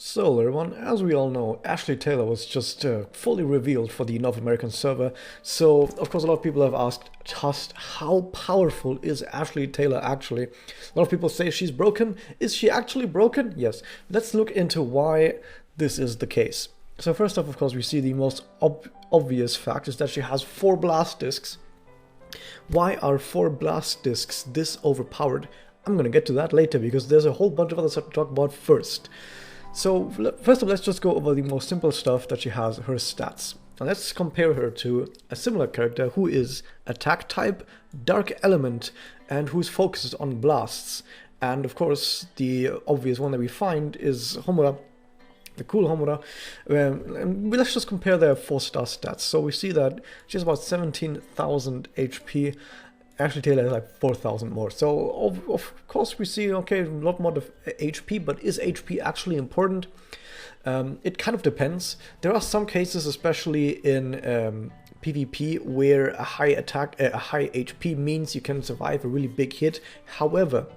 So everyone, as we all know, Ashley Taylor was just fully revealed for the North American server. So of course a lot of people have asked just how powerful is Ashley Taylor actually? A lot of people say she's broken. Is she actually broken? Yes. Let's look into why this is the case. So first off, of course, we see the most obvious fact is that she has 4 blast discs. Why are 4 blast discs this overpowered? I'm gonna get to that later because there's a whole bunch of other stuff to talk about first. So first of all, let's just go over the most simple stuff that she has, her stats. And let's compare her to a similar character who is attack type, dark element, and who's focused on blasts. And of course, the obvious one that we find is Homura, the Cool Homura. And let's just compare their 4-star stats. So we see that she has about 17,000 HP. Ashley Taylor has like 4,000 more. So of course we see, okay, a lot more of HP, but is HP actually important? It kind of depends. There are some cases, especially in PvP, where a high HP means you can survive a really big hit. However,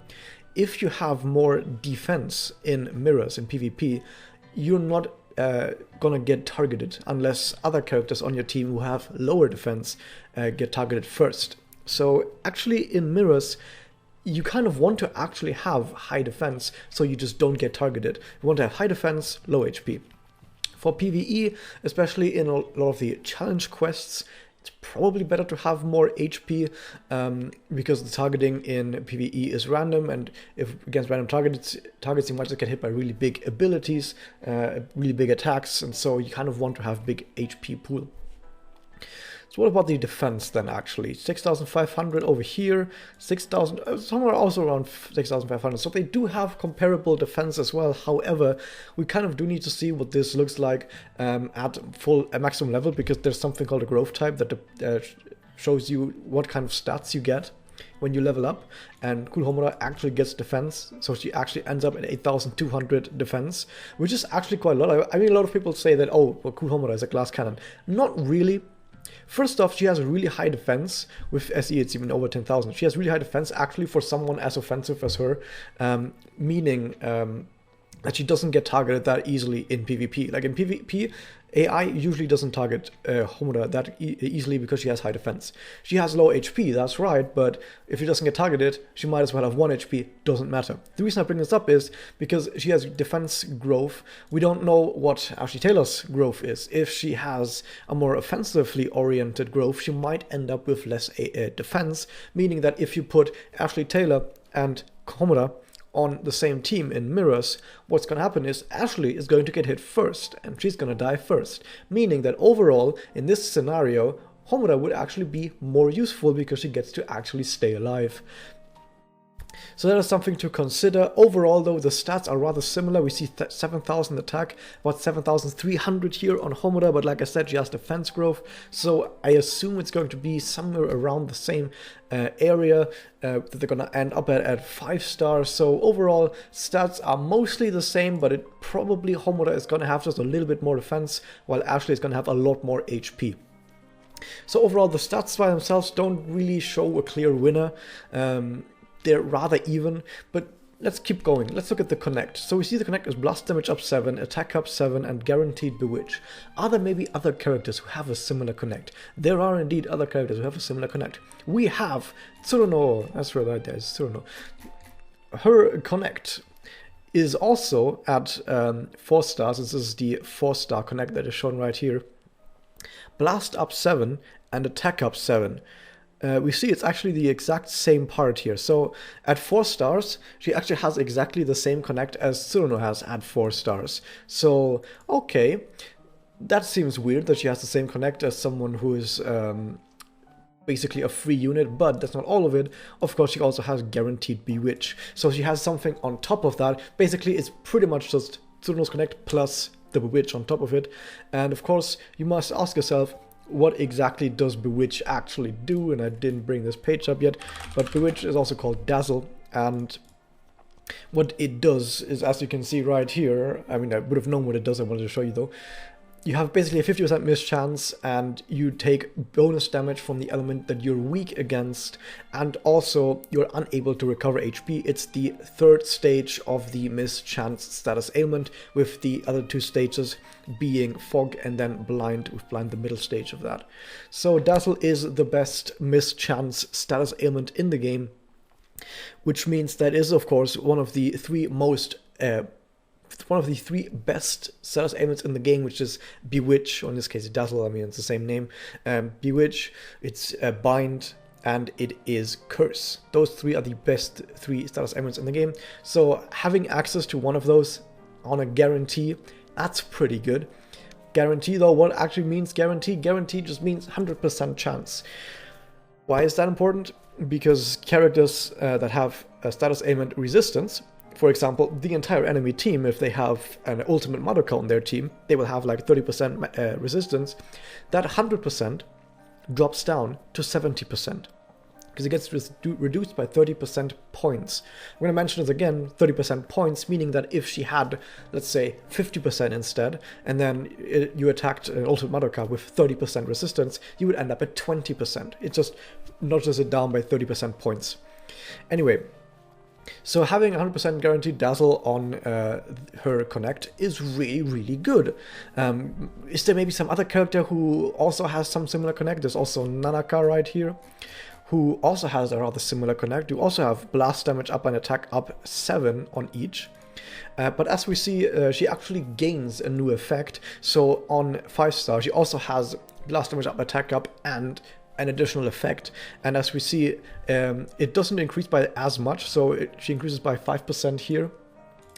if you have more defense in mirrors in PvP, you're not gonna get targeted unless other characters on your team who have lower defense get targeted first. So actually in mirrors, you kind of want to actually have high defense so you just don't get targeted. You want to have high defense, low HP. For PvE, especially in a lot of the challenge quests, it's probably better to have more HP because the targeting in PvE is random, and if against random targets you might just get hit by really big abilities, really big attacks, and so you kind of want to have big HP pool. So what about the defense then actually? 6,500 over here, 6,000, somewhere also around 6,500. So they do have comparable defense as well. However, we kind of do need to see what this looks like at maximum level, because there's something called a growth type that shows you what kind of stats you get when you level up, and Cool Homura actually gets defense, so she actually ends up at 8,200 defense, which is actually quite a lot. I mean, a lot of people say that, oh, well, Cool Homura is a glass cannon. Not really. First off, she has a really high defense. With SE, it's even over 10,000. She has really high defense, actually, for someone as offensive as her, meaning that she doesn't get targeted that easily in PvP. Like in PvP, AI usually doesn't target Homura that easily because she has high defense. She has low HP, that's right, but if she doesn't get targeted, she might as well have 1 HP, doesn't matter. The reason I bring this up is because she has defense growth. We don't know what Ashley Taylor's growth is. If she has a more offensively oriented growth, she might end up with less defense, meaning that if you put Ashley Taylor and Homura on the same team in mirrors, what's going to happen is Ashley is going to get hit first and she's going to die first, meaning that overall in this scenario Homura would actually be more useful because she gets to actually stay alive. So that is something to consider. Overall though, the stats are rather similar. We see 7,000 attack, about 7,300 here on Homura, but like I said, she has defense growth, so I assume it's going to be somewhere around the same area that they're gonna end up at 5 stars. So overall, stats are mostly the same, but it probably Homura is gonna have just a little bit more defense, while Ashley is gonna have a lot more HP. So overall, the stats by themselves don't really show a clear winner. They're rather even, but let's keep going. Let's look at the connect. So we see the connect is blast damage up 7, attack up 7, and guaranteed bewitch. Are there maybe other characters who have a similar connect? There are indeed other characters who have a similar connect. We have Tsuruno, that's right, there's Tsuruno. Her connect is also at 4 stars. This is the 4-star connect that is shown right here. Blast up 7 and attack up 7. We see it's actually the exact same part here. So at 4 stars, she actually has exactly the same connect as Tsuruno has at 4 stars. So, okay, that seems weird that she has the same connect as someone who is basically a free unit, but that's not all of it. Of course, she also has guaranteed bewitch. So she has something on top of that. Basically, it's pretty much just Tsuruno's connect plus the bewitch on top of it. And of course, you must ask yourself, what exactly does bewitch actually do? And I didn't bring this page up yet, but bewitch is also called dazzle, and what it does is, as you can see right here, I mean, I would have known what it does, I wanted to show you though. you have basically a 50% miss chance, and you take bonus damage from the element that you're weak against, and also you're unable to recover HP. It's the third stage of the miss chance status ailment, with the other two stages being fog and then blind, with blind the middle stage of that. So Dazzle is the best miss chance status ailment in the game, which means that is of course one of the three best status ailments in the game, which is Bewitch, or in this case Dazzle, I mean it's the same name. Bewitch, it's Bind, and it is Curse. Those three are the best three status ailments in the game, so having access to one of those on a guarantee, that's pretty good. Guarantee though, what actually means guarantee? Guarantee just means 100% chance. Why is that important? Because characters that have a status ailment resistance, for example, the entire enemy team, if they have an ultimate Madoka on their team, they will have like 30% resistance. That 100% drops down to 70%, because it gets reduced by 30% points. I'm going to mention this again, 30% points, meaning that if she had, let's say, 50% instead, and then you attacked an ultimate Madoka with 30% resistance, you would end up at 20%. It just notches it down by 30% points. Anyway, so having 100% guaranteed Dazzle on her Connect is really, really good. Is there maybe some other character who also has some similar Connect? There's also Nanaka right here, who also has a rather similar Connect. You also have blast damage up and attack up 7 on each. But as we see, she actually gains a new effect. So on 5-star, she also has blast damage up, attack up, and an additional effect, and as we see, it doesn't increase by as much, so she increases by 5% here,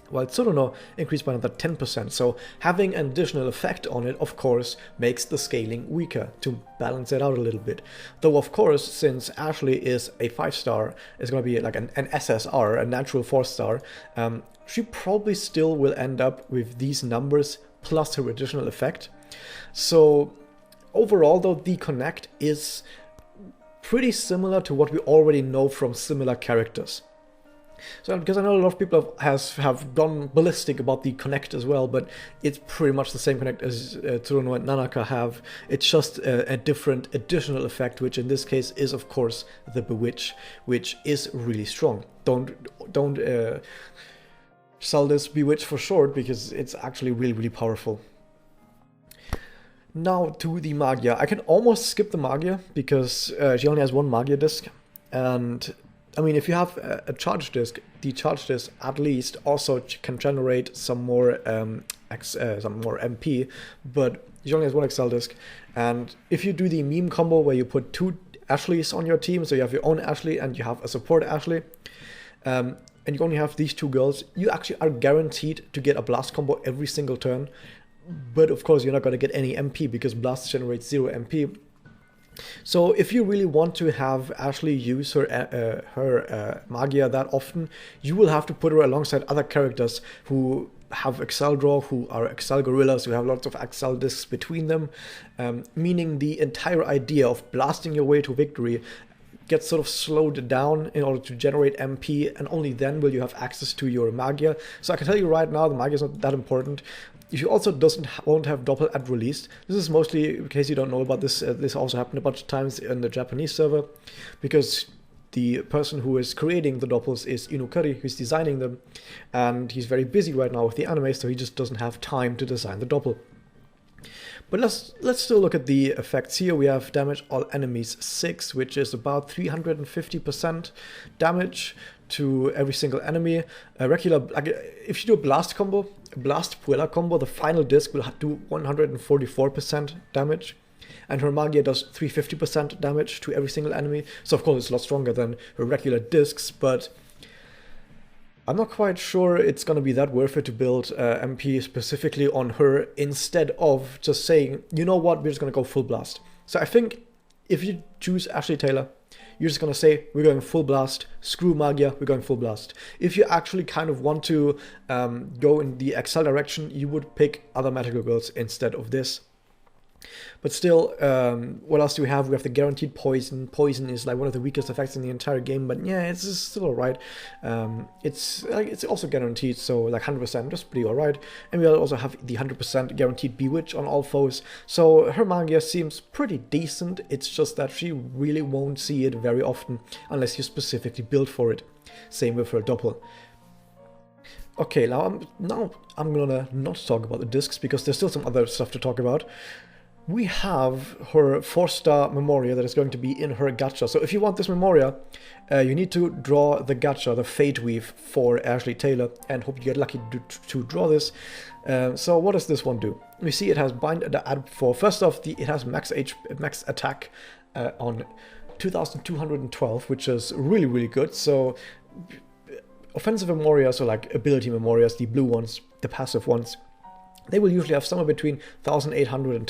while Tsuruno increased by another 10%, so having an additional effect on it, of course, makes the scaling weaker to balance it out a little bit. Though, of course, since Ashley is a 5-star, it's going to be like an SSR, a natural 4-star, she probably still will end up with these numbers plus her additional effect. So overall, though, the Connect is pretty similar to what we already know from similar characters. So, because I know a lot of people have gone ballistic about the Connect as well, but it's pretty much the same Connect as Tsuruno and Nanaka have. It's just a different additional effect, which in this case is, of course, the Bewitch, which is really strong. Don't sell this Bewitch for short, because it's actually really, really powerful. Now to the Magia. I can almost skip the Magia because she only has one Magia disc, and I mean, if you have a charge disc, the charge disc at least also can generate some more MP, but she only has one Excel disc. And if you do the meme combo where you put 2 Ashleys on your team, so you have your own Ashley and you have a support Ashley, and you only have these 2 girls, you actually are guaranteed to get a blast combo every single turn. But of course, you're not going to get any MP because Blast generates 0 MP. So if you really want to have Ashley use her Magia that often, you will have to put her alongside other characters who have Excel Draw, who are Excel Gorillas, who have lots of Excel discs between them, meaning the entire idea of blasting your way to victory gets sort of slowed down in order to generate MP, and only then will you have access to your Magia. So I can tell you right now, the Magia is not that important. She also won't have Doppel at release. This is mostly, in case you don't know about this, this also happened a bunch of times in the Japanese server, because the person who is creating the Doppels is Inukari, who's designing them, and he's very busy right now with the anime, so he just doesn't have time to design the Doppel. But let's still look at the effects here. We have damage all enemies 6, which is about 350% damage to every single enemy. A regular, like, if you do a blast combo, a blast Puella combo, the final disc will do 144% damage. And her Magia does 350% damage to every single enemy. So of course it's a lot stronger than her regular discs, but I'm not quite sure it's going to be that worth it to build MP specifically on her, instead of just saying, you know what, we're just going to go full blast. So I think if you choose Ashley Taylor, you're just going to say, we're going full blast, screw Magia, we're going full blast. If you actually kind of want to go in the Excel direction, you would pick other magical girls instead of this. But still, what else do we have? We have the guaranteed poison. Poison is like one of the weakest effects in the entire game, but yeah, it's still alright. It's also guaranteed, so like 100%, just pretty alright. And we also have the 100% guaranteed bewitch on all foes. So her magia seems pretty decent. It's just that she really won't see it very often unless you specifically build for it. Same with her doppel. Okay, now I'm gonna not talk about the discs because there's still some other stuff to talk about. We have her 4-star Memoria that is going to be in her gacha. So if you want this Memoria, you need to draw the gacha, the Fate Weave for Ashley Taylor, and hope you get lucky to draw this. So what does this one do? We see it has bind add for. First off, it has max attack on 2212, which is really, really good. So offensive Memorias, so like ability Memorias, the blue ones, the passive ones, they will usually have somewhere between 1800 and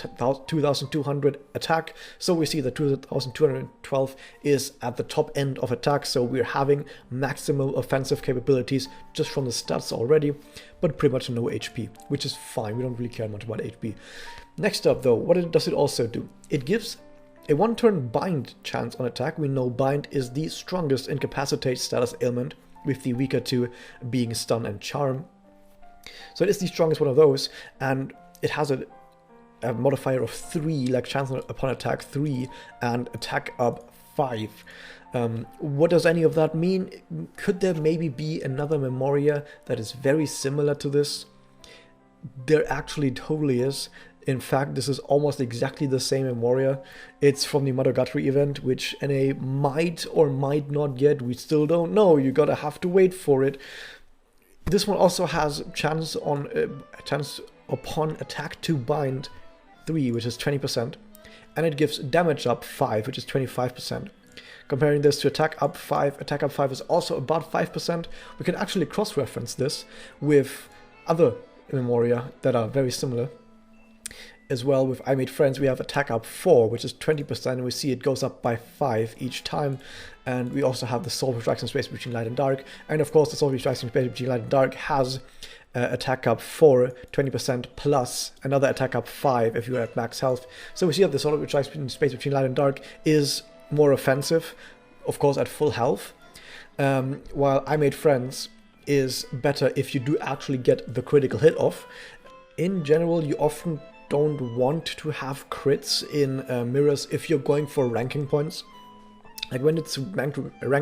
2200 attack. So we see that 2212 is at the top end of attack. So we're having maximum offensive capabilities just from the stats already, but pretty much no HP, which is fine. We don't really care much about HP. Next up though, what does it also do? It gives a 1-turn bind chance on attack. We know bind is the strongest incapacitate status ailment, with the weaker two being stun and charm. So it is the strongest one of those, and it has a modifier of 3, like chance upon attack 3 and attack up 5. What does any of that mean? Could there maybe be another Memoria that is very similar to this? There actually totally is. In fact, this is almost exactly the same Memoria. It's from the Monogatari event, which NA might or might not get. We still don't know. You gotta have to wait for it. This one also has chance upon attack to bind 3, which is 20%, and it gives damage up 5, which is 25%. Comparing this to attack up 5 is also about 5%. We can actually cross-reference this with other Memoria that are very similar. As well, with I Made Friends, we have attack up 4, which is 20%, and we see it goes up by 5 each time. And we also have the Soul Retraction Space Between Light and Dark, and of course the Soul Retraction Space Between Light and Dark has attack up 4, 20% plus another attack up 5 if you're at max health. So we see that the Soul Retraction Space Between Light and Dark is more offensive, of course at full health, while I Made Friends is better if you do actually get the critical hit off. In general, you often don't want to have crits in mirrors if you're going for ranking points. Like when it's ranked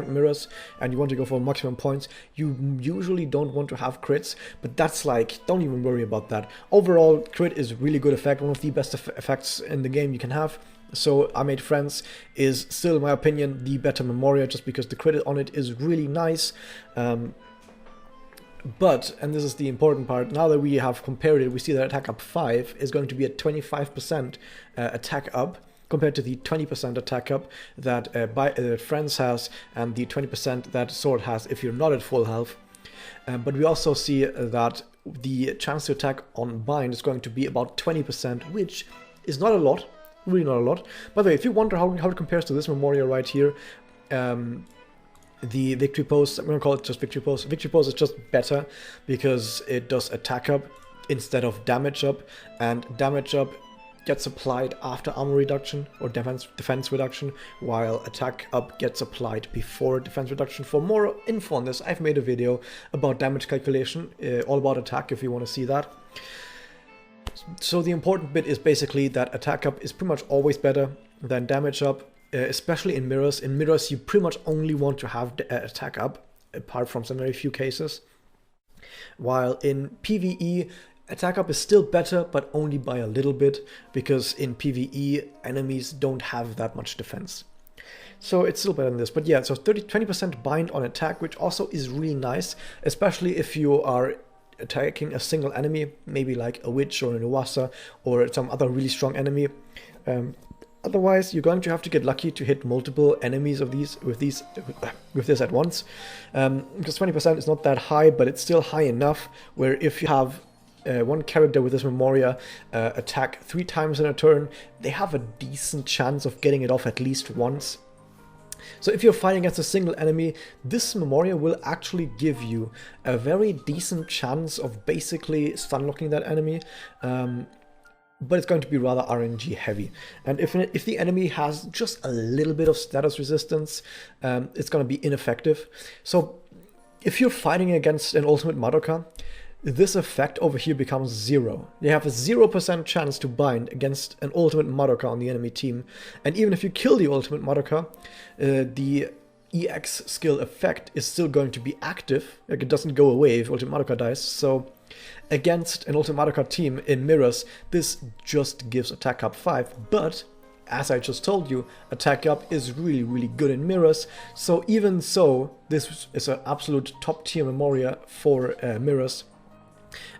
mirrors and you want to go for maximum points, you usually don't want to have crits, but that's like, don't even worry about that. Overall, crit is a really good effect, one of the best effects in the game you can have. So I Made Friends is still, in my opinion, the better Memoria, just because the crit on it is really nice. But, and this is the important part, now that we have compared it, we see that attack up 5 is going to be a 25% attack up, compared to the 20% attack up that Friends has, and the 20% that Sword has if you're not at full health. But we also see that the chance to attack on Bind is going to be about 20%, which is not a lot, really not a lot. By the way, if you wonder how it compares to this Memoria right here, the Victory Pose, I'm going to call it just Victory Pose. Victory Pose is just better because it does attack up instead of damage up, and damage up gets applied after armor reduction or defense reduction, while attack up gets applied before defense reduction. For more info on this, I've made a video about damage calculation, all about attack if you want to see that. So the important bit is basically that attack up is pretty much always better than damage up. Especially in mirrors. In mirrors, you pretty much only want to have attack up, apart from some very few cases. While in PvE, attack up is still better, but only by a little bit, because in PvE, enemies don't have that much defense. So it's still better than this. But yeah, so 20% bind on attack, which also is really nice, especially if you are attacking a single enemy, maybe like a witch or an Uwasa or some other really strong enemy. Otherwise, you're going to have to get lucky to hit multiple enemies of with this at once. Because 20% is not that high, but it's still high enough where if you have one character with this Memoria attack 3 times in a turn, they have a decent chance of getting it off at least once. So if you're fighting against a single enemy, this Memoria will actually give you a very decent chance of basically stun locking that enemy. but it's going to be rather RNG heavy. And if the enemy has just a little bit of status resistance, it's going to be ineffective. So if you're fighting against an ultimate Madoka, this effect over here becomes 0. You have a 0% chance to bind against an ultimate Madoka on the enemy team. And even if you kill the ultimate Madoka, the EX skill effect is still going to be active. Like, it doesn't go away if ultimate Madoka dies. So against an ultimate Madoka team in mirrors, this just gives attack up 5. But as I just told you, attack up is really, really good in mirrors. So even so, this is an absolute top tier Memoria for mirrors.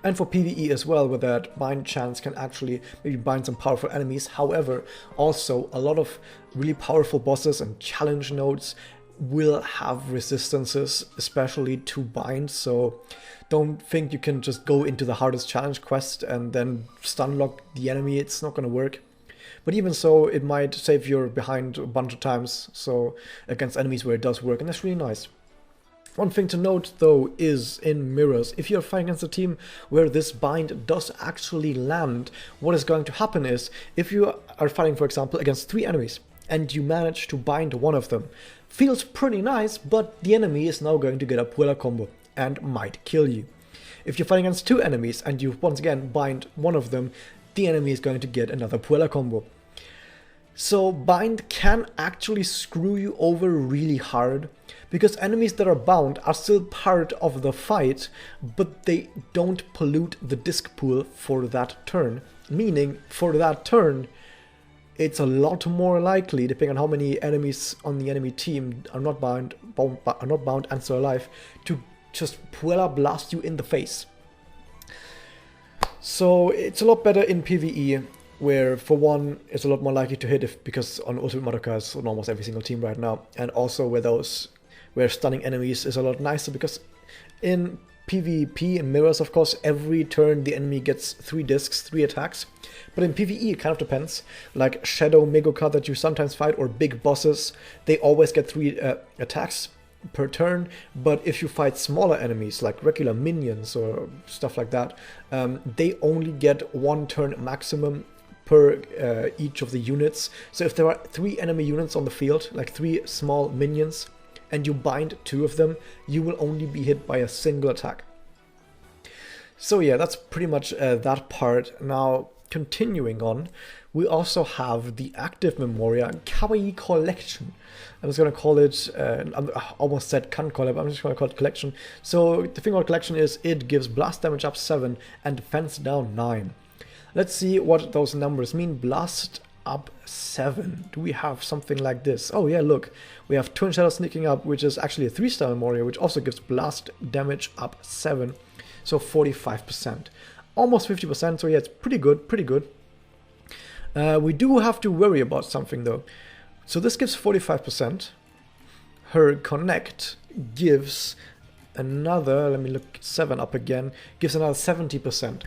And for PvE as well, where that bind chance can actually maybe bind some powerful enemies. However, also a lot of really powerful bosses and challenge nodes will have resistances, especially to bind. So don't think you can just go into the hardest challenge quest and then stun lock the enemy. It's not going to work. But even so, it might save you behind a bunch of times, so against enemies where it does work, and that's really nice. One thing to note though is in mirrors, if you're fighting against a team where this bind does actually land, what is going to happen is, if you are fighting, for example, against 3 enemies, and you manage to bind one of them, feels pretty nice, but the enemy is now going to get a Puella combo and might kill you. If you're fighting against 2 enemies and you once again bind one of them, the enemy is going to get another Puella combo. So bind can actually screw you over really hard, because enemies that are bound are still part of the fight, but they don't pollute the disc pool for that turn. Meaning, for that turn, it's a lot more likely, depending on how many enemies on the enemy team are not bound and still alive, to just Puella blast you in the face. So it's a lot better in PvE, where for one, it's a lot more likely to hit because on Ultimate Madoka is on almost every single team right now, and also where stunning enemies is a lot nicer, because in PvP and mirrors, of course, every turn the enemy gets 3 discs, 3 attacks. But in PvE, it kind of depends. Like Shadow Megoka that you sometimes fight, or big bosses, they always get 3 attacks per turn. But if you fight smaller enemies, like regular minions or stuff like that, they only get 1 turn maximum per each of the units. So if there are 3 enemy units on the field, like 3 small minions, and you bind 2 of them, you will only be hit by a single attack. So yeah, that's pretty much that part. Now, continuing on, we also have the active Memoria Kawaii Collection. I'm just going to call it, I almost said can't call it, but I'm just going to call it Collection. So the thing about Collection is it gives blast damage up 7 and defense down 9. Let's see what those numbers mean. Blast up 7. Do we have something like this? Oh yeah, look. We have Twin Shadow Sneaking Up, which is actually a 3-star Memoria, which also gives blast damage up 7. So 45%. Almost 50%, so yeah, it's pretty good, pretty good. We do have to worry about something though. So this gives 45%. Her Connect gives another, let me look 7 up again, gives another 70%.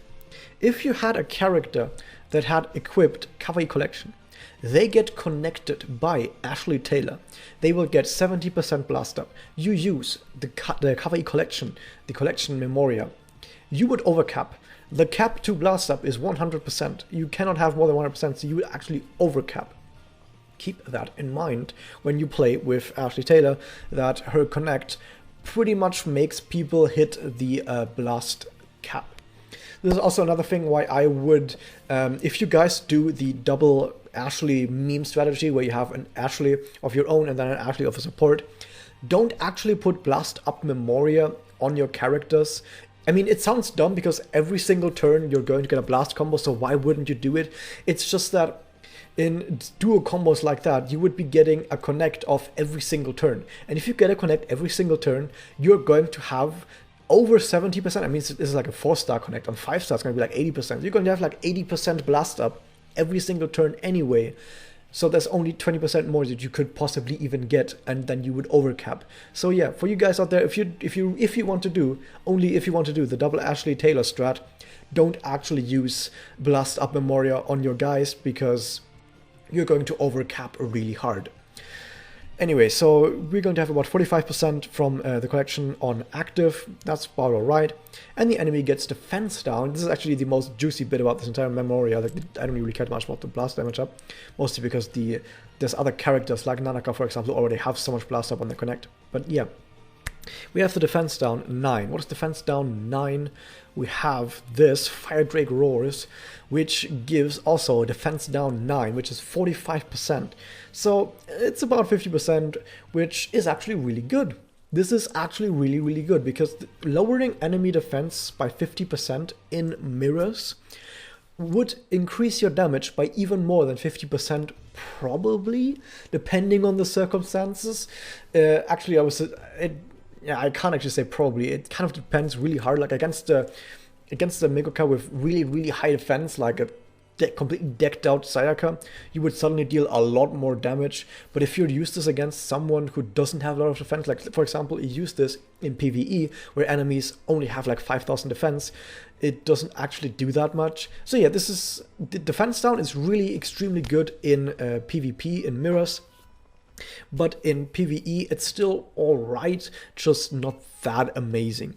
If you had a character that had equipped Kawaii Collection, they get connected by Ashley Taylor. They will get 70% blast up. You use the Kawaii Collection, the Collection Memoria. You would overcap. The cap to blast up is 100%. You cannot have more than 100%, so you would actually overcap. Keep that in mind when you play with Ashley Taylor, that her Connect pretty much makes people hit the blast cap. This is also another thing why I would, if you guys do the double Ashley meme strategy, where you have an Ashley of your own and then an Ashley of a support, don't actually put blast up Memoria on your characters. I mean, it sounds dumb because every single turn you're going to get a blast combo, so why wouldn't you do it? It's just that in duo combos like that, you would be getting a connect off every single turn. And if you get a connect every single turn, you're going to have over 70%. I mean, this is like a 4-star connect. On 5-star, it's going to be like 80%. You're going to have like 80% blast up every single turn anyway. So there's only 20% more that you could possibly even get, and then you would overcap. So yeah, for you guys out there, if you want to do, only if you want to do the double Ashley Taylor strat, don't actually use blast up Memoria on your guys, because you're going to overcap really hard. Anyway, so we're going to have about 45% from the collection on active. That's about alright. And the enemy gets defense down. This is actually the most juicy bit about this entire memoria. Like, I don't really care much about the blast damage up, mostly because there's other characters like Nanaka, for example, who already have so much blast up on the connect. But yeah, we have the defense down 9. What is defense down 9? We have this Fire Drake Roars, which gives also defense down 9, which is 45%. So it's about 50%, which is actually really good. This is actually really, really good, because lowering enemy defense by 50% in mirrors would increase your damage by even more than 50%, probably, depending on the circumstances. Actually, I can't actually say probably. It kind of depends really hard. Like against the Megoka with really, really high defense, like a completely decked out Sayaka, you would suddenly deal a lot more damage. But if you use this against someone who doesn't have a lot of defense, like for example, you use this in PvE where enemies only have like 5,000 defense, it doesn't actually do that much. So yeah, the defense down is really extremely good in PvP, in mirrors. But in PvE, it's still alright, just not that amazing.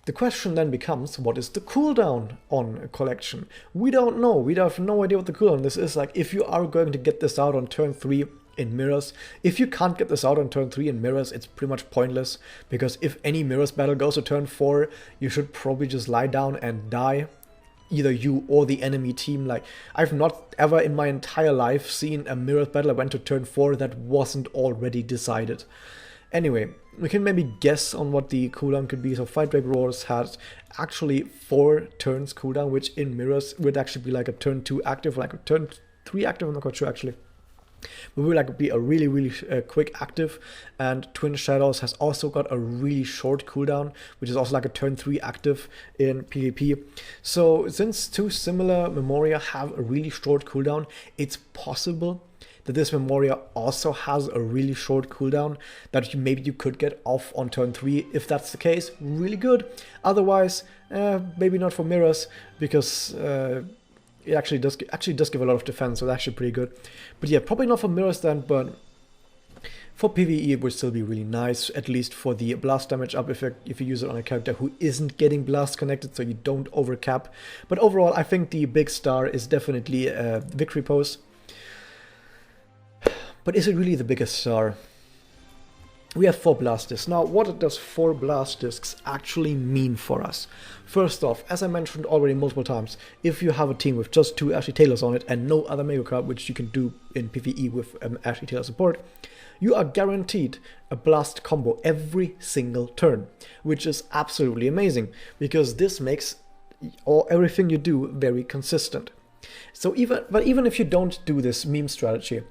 The question then becomes, what is the cooldown on a collection? We don't know. We have no idea what the cooldown on this is. Like, if you are going to get this out on turn 3 in mirrors, if you can't get this out on turn 3 in mirrors, it's pretty much pointless, because if any mirrors battle goes to turn 4, you should probably just lie down and die. Either you or the enemy team. Like, I've not ever in my entire life seen a mirror battle that went to turn 4 that wasn't already decided. Anyway, we can maybe guess on what the cooldown could be. So Fire Drake Roars has actually 4 turns cooldown, which in mirrors would actually be like a turn 2 active, like a turn 3 active, I'm not quite sure actually. But will like be a really, really quick active. And Twin Shadows has also got a really short cooldown, which is also like a turn 3 active in PvP. So since two similar Memoria have a really short cooldown, it's possible that this Memoria also has a really short cooldown that maybe you could get off on turn 3. If that's the case, really good. Otherwise, maybe not for mirrors, because it actually does give a lot of defense, so that's actually pretty good. But yeah, probably not for mirrors then, but for PvE it would still be really nice, at least for the blast damage up if you use it on a character who isn't getting blast connected, so you don't overcap. But overall, I think the big star is definitely Victory Pose. But is it really the biggest star? We have 4 blast discs. Now, what does 4 blast discs actually mean for us? First off, as I mentioned already multiple times, if you have a team with just 2 Ashley Taylors on it and no other Megoka, which you can do in PvE with Ashley Taylor support, you are guaranteed a blast combo every single turn, which is absolutely amazing, because this makes everything you do very consistent. So even if you don't do this meme strategy,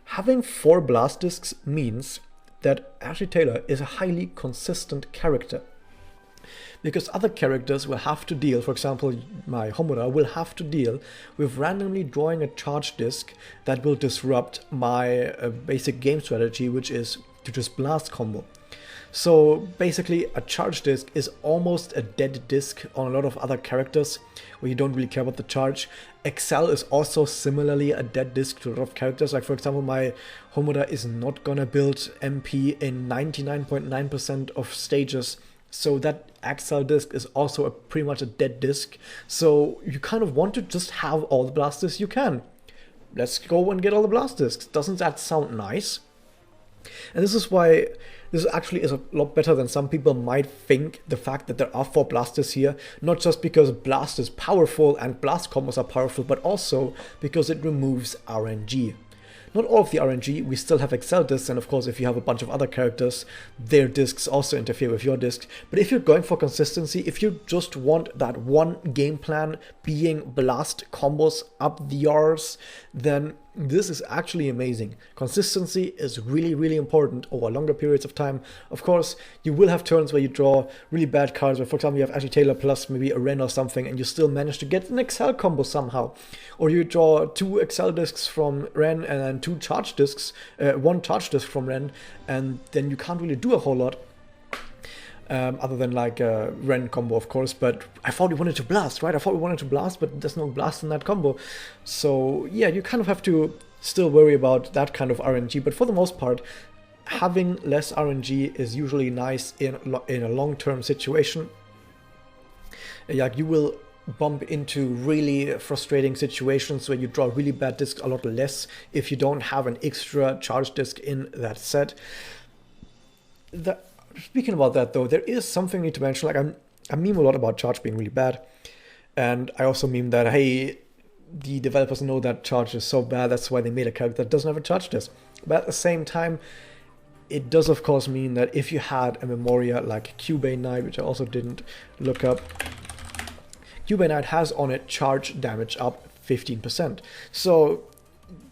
having 4 blast discs means that Ashley Taylor is a highly consistent character. Because other characters will have to deal, for example, my Homura will have to deal with randomly drawing a charge disc that will disrupt my basic game strategy, which is to just blast combo. So basically, a charge disc is almost a dead disc on a lot of other characters where you don't really care about the charge. Excel is also similarly a dead disc to a lot of characters. Like for example, my Homura is not gonna build MP in 99.9% of stages. So that Excel disc is also pretty much a dead disc. So you kind of want to just have all the blast discs you can. Let's go and get all the blast discs. Doesn't that sound nice? And this is why this actually is a lot better than some people might think, the fact that there are 4 blasters here, not just because blast is powerful and blast combos are powerful, but also because it removes RNG. Not all of the RNG, we still have Excel discs, and of course if you have a bunch of other characters, their discs also interfere with your discs. But if you're going for consistency, if you just want that one game plan being blast combos up the arse, then this is actually amazing. Consistency is really, really important over longer periods of time. Of course, you will have turns where you draw really bad cards, where for example you have Ashley Taylor plus maybe a Ren or something, and you still manage to get an Excel combo somehow. Or you draw 2 Excel discs from Ren and then 2 charge discs, 1 charge disc from Ren, and then you can't really do a whole lot. Other than like a Ren combo, of course, but I thought we wanted to blast, right? I thought we wanted to blast, but there's no blast in that combo. So yeah, you kind of have to still worry about that kind of RNG, but for the most part, having less RNG is usually nice in a long-term situation. Like, you will bump into really frustrating situations where you draw really bad discs a lot less if you don't have an extra charge disc in that set. Speaking about that though, there is something I need to mention. Like, I meme a lot about charge being really bad, and I also meme that, hey, the developers know that charge is so bad, that's why they made a character that doesn't have a charge disc. But at the same time, it does of course mean that if you had a Memoria like Cubane Knight, which I also didn't look up, Cubane Knight has on it charge damage up 15%. So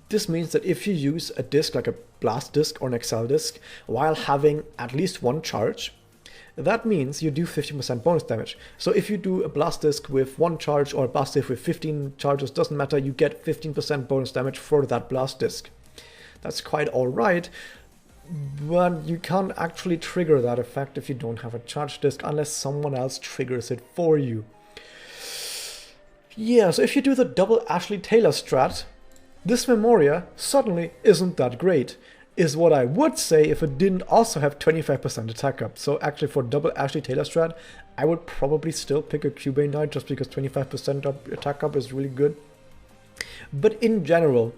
this means that if you use a disc like a blast disc or an Excel disc while having at least one charge, that means you do 15% bonus damage. So if you do a blast disc with one charge or a blast disc with 15 charges, doesn't matter, you get 15% bonus damage for that blast disc. That's quite alright, but you can't actually trigger that effect if you don't have a charge disc unless someone else triggers it for you. Yeah, so if you do the double Ashley Taylor strat, this Memoria suddenly isn't that great, is what I would say if it didn't also have 25% attack up. So actually for double Ashley Taylor strat, I would probably still pick a Cubane Knight just because 25% up attack up is really good. But in general,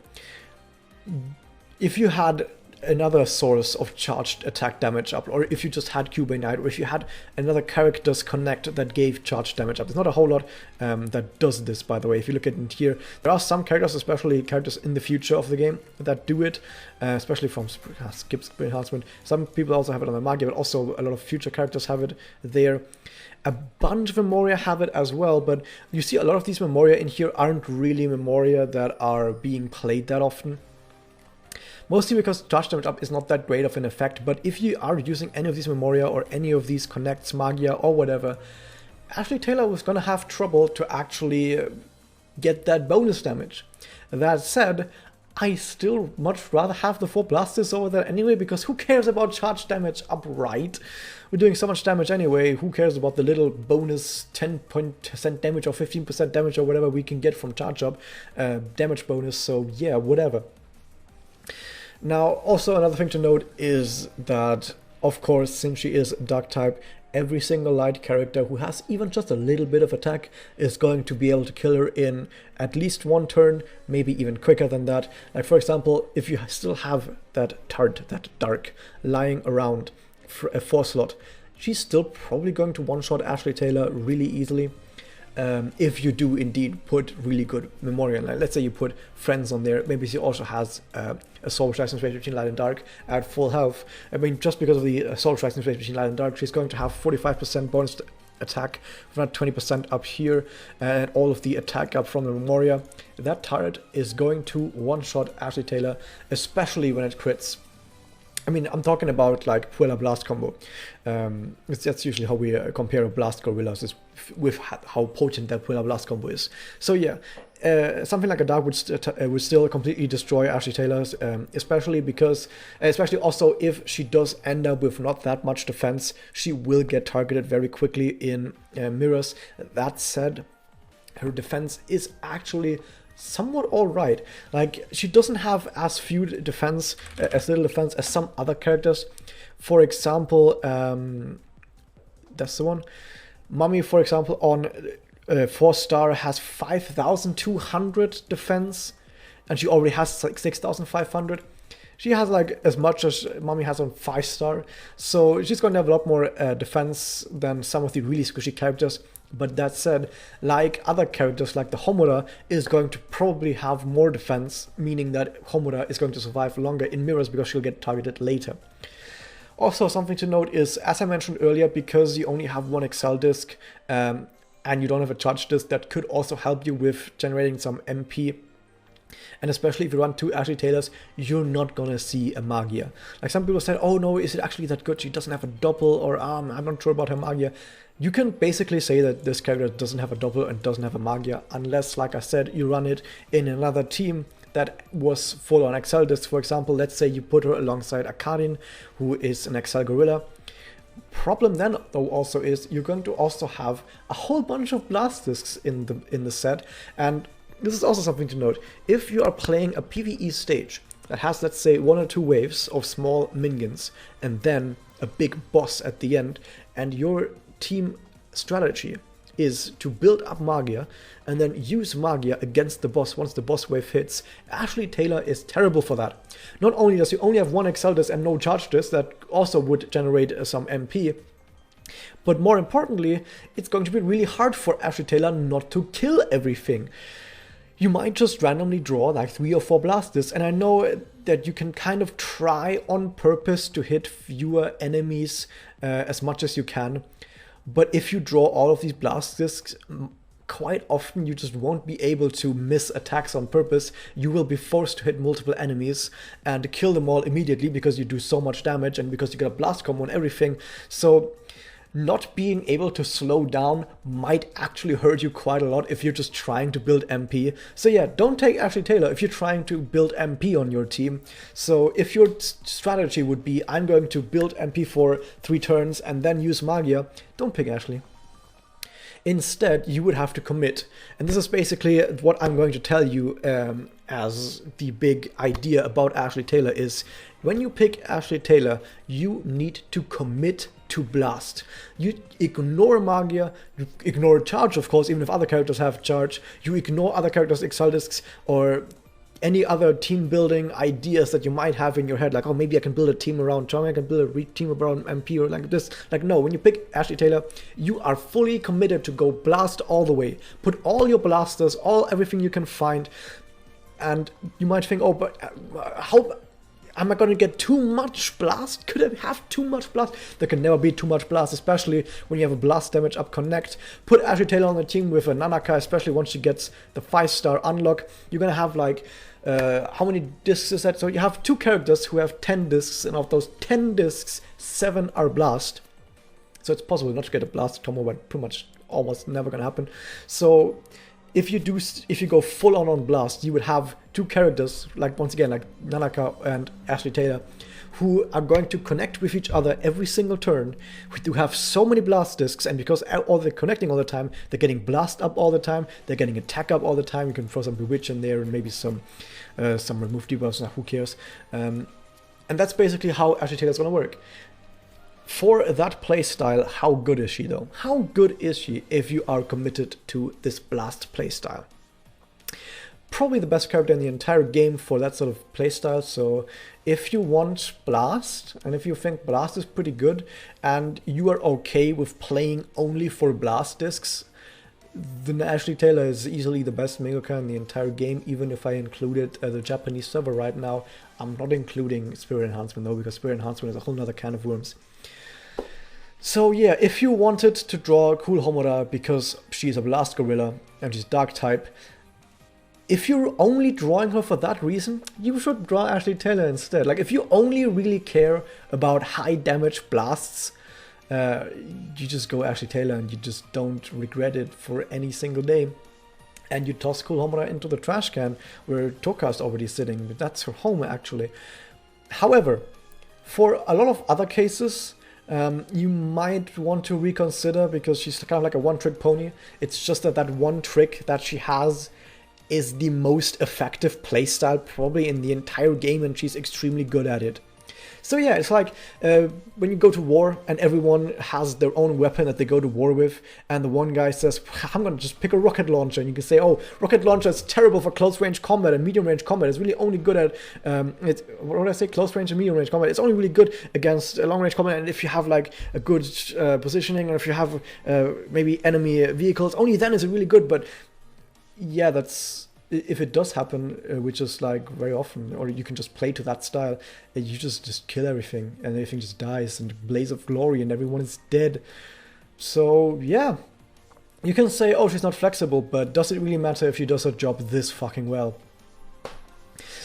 if you had another source of charged attack damage up, or if you just had Cubane Knight, or if you had another character's connect that gave charged damage up. There's not a whole lot that does this, by the way. If you look at it here, there are some characters, especially characters in the future of the game, that do it, especially from Skip Enhancement. Some people also have it on the Magia, but also a lot of future characters have it there. A bunch of Memoria have it as well, but you see a lot of these Memoria in here aren't really Memoria that are being played that often. Mostly because charge damage up is not that great of an effect, but if you are using any of these Memoria or any of these Connects, Magia or whatever, Ashley Taylor was gonna have trouble to actually get that bonus damage. That said, I still much rather have the 4 blasters over there anyway, because who cares about charge damage up, right? We're doing so much damage anyway, who cares about the little bonus 10% damage or 15% damage or whatever we can get from charge up damage bonus, so yeah, whatever. Now, also another thing to note is that, of course, since she is Dark type, every single light character who has even just a little bit of attack is going to be able to kill her in at least one turn, maybe even quicker than that. Like, for example, if you still have that Dark, lying around for a 4 slot, she's still probably going to one-shot Ashley Taylor really easily. If you do indeed put really good Memorial, like let's say you put Friends on there, maybe she also has a Soul Resistance Rate between Light and Dark at full health. I mean, just because of the Soul Resistance Rate between Light and Dark, she's going to have 45% bonus attack, not 20% up here, and all of the attack up from the Memoria. That turret is going to one-shot Ashley Taylor, especially when it crits. I mean, I'm talking about like Puella Blast combo. That's usually how we compare a Blast Gorillas is with how potent that Puella Blast combo is. So yeah, something like a Dark would still completely destroy Ashley Taylor's, especially also if she does end up with not that much defense, she will get targeted very quickly in mirrors. That said, her defense is actually somewhat alright. Like, she doesn't have as few defense, as little defense as some other characters. For example, that's the one. Mummy, for example, on 4-star has 5,200 defense, and she already has like 6,500. She has like as much as Mummy has on 5-star, so she's going to have a lot more defense than some of the really squishy characters. But that said, like other characters like the Homura is going to probably have more defense, meaning that Homura is going to survive longer in mirrors because she'll get targeted later. Also, something to note is, as I mentioned earlier, because you only have one Excel disk and you don't have a charge disk, that could also help you with generating some MP. And especially if you run 2 Ashley Taylors, you're not gonna see a Magia. Like, some people said, oh no, is it actually that good? She doesn't have a double, or I'm not sure about her Magia. You can basically say that this character doesn't have a double and doesn't have a Magia, unless, like I said, you run it in another team that was full on Excel discs. For example, let's say you put her alongside Akadin, who is an Excel Gorilla. Problem then though also is you're going to also have a whole bunch of blast discs in the set, and this is also something to note. If you are playing a PvE stage that has, let's say, 1 or 2 waves of small minions and then a big boss at the end, and your team strategy is to build up Magia and then use Magia against the boss once the boss wave hits, Ashley Taylor is terrible for that. Not only does he only have 1 Excel disc and no charge disc that also would generate some MP, but more importantly, it's going to be really hard for Ashley Taylor not to kill everything. You might just randomly draw like 3 or 4 blast discs, and I know that you can kind of try on purpose to hit fewer enemies as much as you can, but if you draw all of these blast discs, quite often you just won't be able to miss attacks on purpose. You will be forced to hit multiple enemies and kill them all immediately because you do so much damage and because you get a blast combo and everything. So not being able to slow down might actually hurt you quite a lot if you're just trying to build MP. So yeah, don't take Ashley Taylor if you're trying to build MP on your team. So if your strategy would be, I'm going to build MP for 3 turns and then use Magia, don't pick Ashley. Instead, you would have to commit. And this is basically what I'm going to tell you as the big idea about Ashley Taylor is, when you pick Ashley Taylor, you need to commit to blast. You ignore Magia, you ignore charge, of course, even if other characters have charge. You ignore other characters' Excel discs or any other team building ideas that you might have in your head, like, oh, maybe I can build a team around Charming, I can build a team around MP or like this. Like, no, when you pick Ashley Taylor, you are fully committed to go blast all the way. Put all your blasters, everything you can find, and you might think, oh, but how am I going to get too much blast? Could I have too much blast? There can never be too much blast, especially when you have a blast damage up connect. Put Ashley Taylor on the team with a Nanaka, especially once she gets the 5-star unlock. You're going to have like, how many discs is that? So you have 2 characters who have 10 discs, and of those 10 discs, 7 are blast. So it's possible not to get a blast combo, but pretty much almost never going to happen. So if you go full on blast, you would have 2 characters, like once again, like Nanaka and Ashley Taylor, who are going to connect with each other every single turn, who have so many blast discs, and because they're connecting all the time, they're getting blast up all the time, they're getting attack up all the time. You can throw some bewitch in there and maybe some remove debuffs, who cares? And that's basically how Ashley Taylor is going to work. For that playstyle, how good is she though? How good is she if you are committed to this blast playstyle? Probably the best character in the entire game for that sort of playstyle. So if you want blast, and if you think blast is pretty good, and you are okay with playing only for blast discs, then Ashley Taylor is easily the best Magoka in the entire game. Even if I included the Japanese server right now, I'm not including Spirit Enhancement though, because Spirit Enhancement is a whole nother can of worms. So yeah, if you wanted to draw Cool Homura because she's a blast gorilla and she's dark type, if you're only drawing her for that reason, you should draw Ashley Taylor instead. Like, if you only really care about high damage blasts, you just go Ashley Taylor and you just don't regret it for any single day. And you toss Cool Homura into the trash can where Toka's already sitting, but that's her home actually. However, for a lot of other cases, you might want to reconsider, because she's kind of like a one-trick pony. It's just that one trick that she has is the most effective playstyle probably in the entire game, and she's extremely good at it. So yeah, it's like when you go to war and everyone has their own weapon that they go to war with, and the one guy says, I'm gonna just pick a rocket launcher, and you can say, oh, rocket launcher is terrible for close range combat and medium range combat. It's really only good at, what did I say, close range and medium range combat. It's only really good against long range combat, and if you have like a good positioning, or if you have maybe enemy vehicles, only then is it really good. But yeah, that's, if it does happen, which is like very often, or you can just play to that style, you just kill everything and everything just dies and blaze of glory and everyone is dead. So yeah, you can say, oh, she's not flexible, but does it really matter if she does her job this fucking well?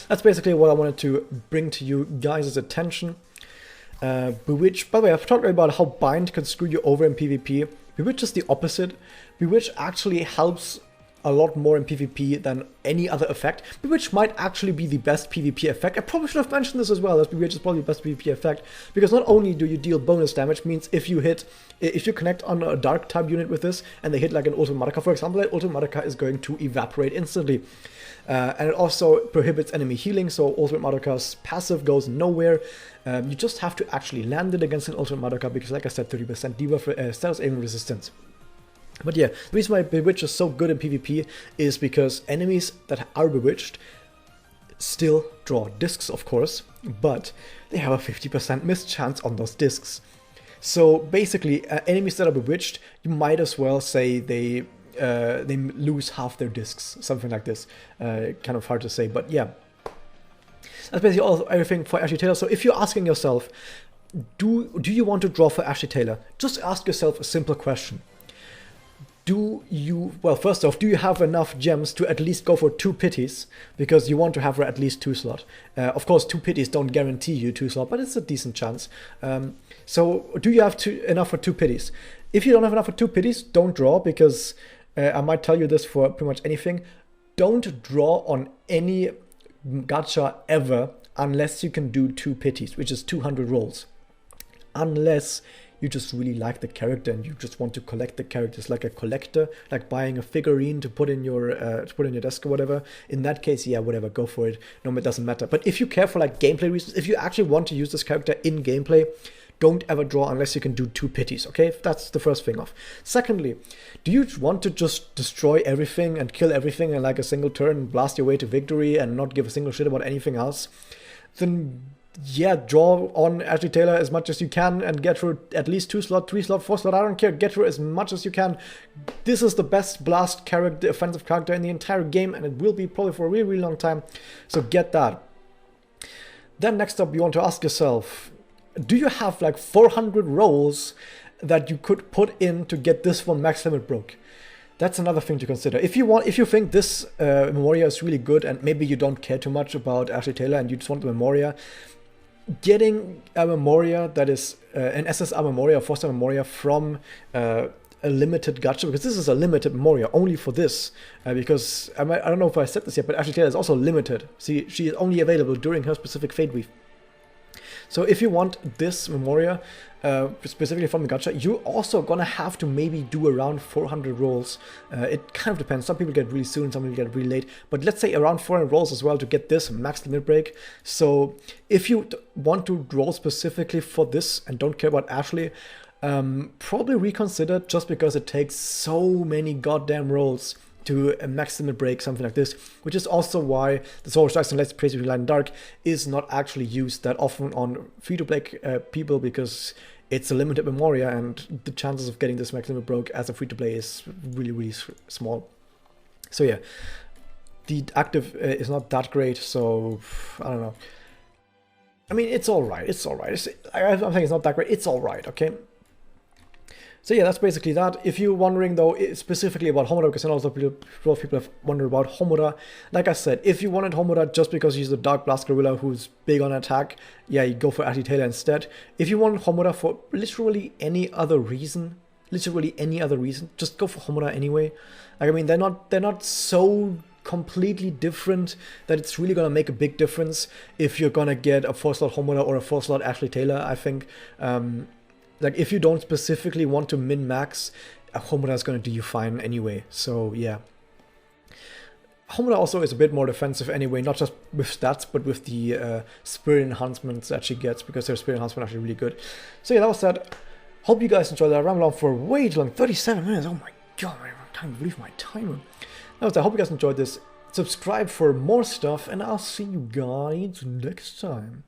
That's basically what I wanted to bring to you guys' attention. Bewitch, by the way, I've talked about how Bind can screw you over in PvP. Bewitch is the opposite. Bewitch actually helps a lot more in PvP than any other effect. Bewitch might actually be the best PvP effect. I probably should have mentioned this as well, as Bewitch is probably the best PvP effect, because not only do you deal bonus damage, means if you connect on a dark type unit with this, and they hit like an Ultimatica, for example, that Ultimatica is going to evaporate instantly. And it also prohibits enemy healing, so Ultimate Madoka's passive goes nowhere. You just have to actually land it against an Ultimate Madoka because, like I said, 30% debuff status aim resistance. But yeah, the reason why Bewitch is so good in PvP is because enemies that are bewitched still draw discs, of course, but they have a 50% miss chance on those discs. So basically, enemies that are bewitched, you might as well say they lose half their discs, something like this. Kind of hard to say, but yeah. That's basically everything for Ashley Taylor. So if you're asking yourself, do you want to draw for Ashley Taylor? Just ask yourself a simple question. Well, first off, do you have enough gems to at least go for 2 pities? Because you want to have at least 2 slot. Of course, 2 pities don't guarantee you 2 slot, but it's a decent chance. So do you have enough for 2 pities? If you don't have enough for 2 pities, don't draw, because I might tell you this for pretty much anything. Don't draw on any gacha ever unless you can do 2 pities, which is 200 rolls. Unless you just really like the character and you just want to collect the characters like a collector, like buying a figurine to put in your desk or whatever. In that case, yeah, whatever, go for it. No, it doesn't matter. But if you care for like gameplay reasons, if you actually want to use this character in gameplay, don't ever draw unless you can do 2 pities, okay? That's the first thing off. Secondly, do you want to just destroy everything and kill everything in like a single turn and blast your way to victory and not give a single shit about anything else? Then yeah, draw on Ashley Taylor as much as you can and get through at least 2 slot, 3 slot, 4 slot, I don't care, get through as much as you can. This is the best blast character, offensive character in the entire game, and it will be probably for a really, really long time, so get that. Then next up, you want to ask yourself, do you have like 400 rolls that you could put in to get this one max limit broke? That's another thing to consider. If you think this Memoria is really good and maybe you don't care too much about Ashley Taylor and you just want the Memoria, getting a Memoria that is an SSR Memoria, 4-star Memoria from a limited gacha, because this is a limited Memoria only for this, because I don't know if I said this yet, but Ashley Taylor is also limited. See, she is only available during her specific Fate Weave. So if you want this Memoria, specifically from the gacha, you're also gonna have to maybe do around 400 rolls. It kind of depends. Some people get really soon, some people get really late. But let's say around 400 rolls as well to get this max limit break. So if you want to roll specifically for this and don't care about Ashley, probably reconsider, just because it takes so many goddamn rolls to a max limit break, something like this, which is also why the Soul Strikes and Let's Praise Between Light and Dark is not actually used that often on free-to-play people, because it's a limited Memoria and the chances of getting this max limit broke as a free-to-play is really, really small. So yeah, the active is not that great, so I don't know. I mean, it's alright, it's alright. I'm saying it's not that great, it's alright, okay? So yeah, that's basically that. If you're wondering though, specifically about Homura, because I know a lot of people have wondered about Homura. Like I said, if you wanted Homura just because he's a Dark Blast Gorilla who's big on attack, yeah, you go for Ashley Taylor instead. If you wanted Homura for literally any other reason, just go for Homura anyway. Like, I mean, they're not so completely different that it's really gonna make a big difference if you're gonna get a 4-slot Homura or a 4-slot Ashley Taylor, I think. Like, if you don't specifically want to min-max, Homura is going to do you fine anyway, so yeah. Homura also is a bit more defensive anyway, not just with stats, but with the spirit enhancements that she gets, because her spirit enhancement are actually really good. So yeah, that was that. Hope you guys enjoyed that. I rambled on for way too long, 37 minutes, oh my god, I can't believe my timer. That was that. I hope you guys enjoyed this. Subscribe for more stuff, and I'll see you guys next time.